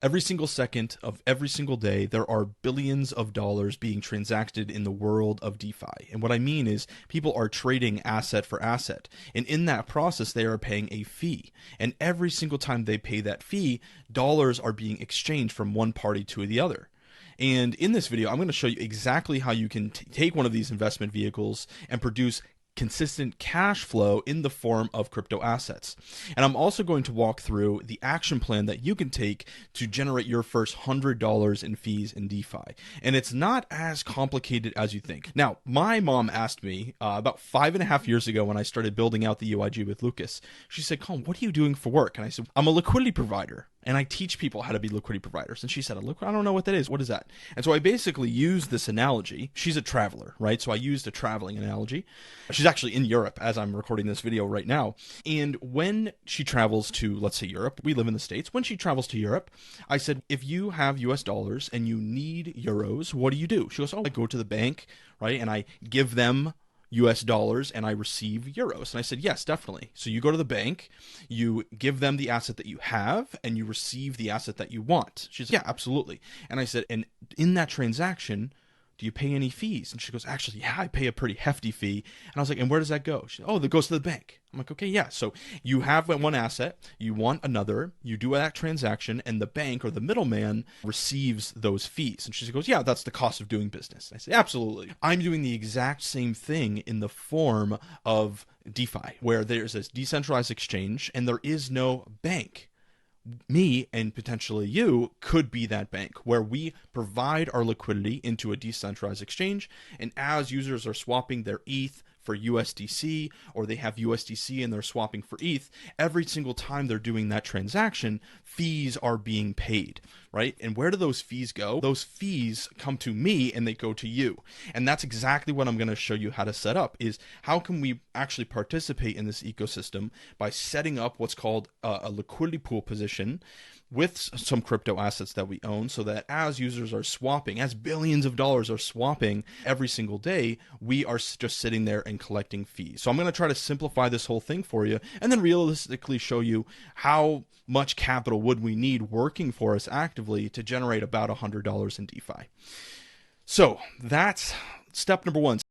Every single second of every single day, there are billions of dollars being transacted in the world of DeFi. And what I mean is people are trading asset for asset. And in that process, they are paying a fee. And every single time they pay that fee, dollars are being exchanged from one party to the other. And in this video, I'm going to show you exactly how you can take one of these investment vehicles and produce consistent cash flow in the form of crypto assets. And I'm also going to walk through the action plan that you can take to generate your first $100 in fees in DeFi. And it's not as complicated as you think. Now, my mom asked me about 5.5 years ago when I started building out the UIG with Lucas, she said, Colin, what are you doing for work? And I said, I'm a liquidity provider. And I teach people how to be liquidity providers. And she said, look, I don't know what that is. What is that? And so I basically used this analogy. She's a traveler, right? So I used a traveling analogy. She's actually in Europe as I'm recording this video right now. And when she travels to, let's say, Europe, we live in the States. When she travels to Europe, I said, if you have US dollars and you need euros, what do? She goes, I go to the bank, right? And I give them US dollars and I receive euros. And I said, yes, definitely. So you go to the bank, you give them the asset that you have, and you receive the asset that you want. She said, yeah, absolutely. And I said, and in that transaction, do you pay any fees? And she goes, actually, yeah, I pay a pretty hefty fee. And I was like, and where does that go? She said, that goes to the bank. I'm like, okay, yeah. So you have one asset, you want another, you do that transaction, and the bank or the middleman receives those fees. And she goes, yeah, that's the cost of doing business. And I said, absolutely. I'm doing the exact same thing in the form of DeFi, where there's this decentralized exchange and there is no bank. Me and potentially you could be that bank where we provide our liquidity into a decentralized exchange, and as users are swapping their ETH for USDC, or they have USDC and they're swapping for ETH, every single time they're doing that transaction, fees are being paid, right? And where do those fees go? Those fees come to me and they go to you. And that's exactly what I'm going to show you how to set up, is how can we actually participate in this ecosystem by setting up what's called a liquidity pool position with some crypto assets that we own, so that as users are swapping, as billions of dollars are swapping every single day, we are just sitting there and collecting fees. So I'm going to try to simplify this whole thing for you and then realistically show you how much capital would we need working for us actively to generate about $100 in DeFi. So that's step number one.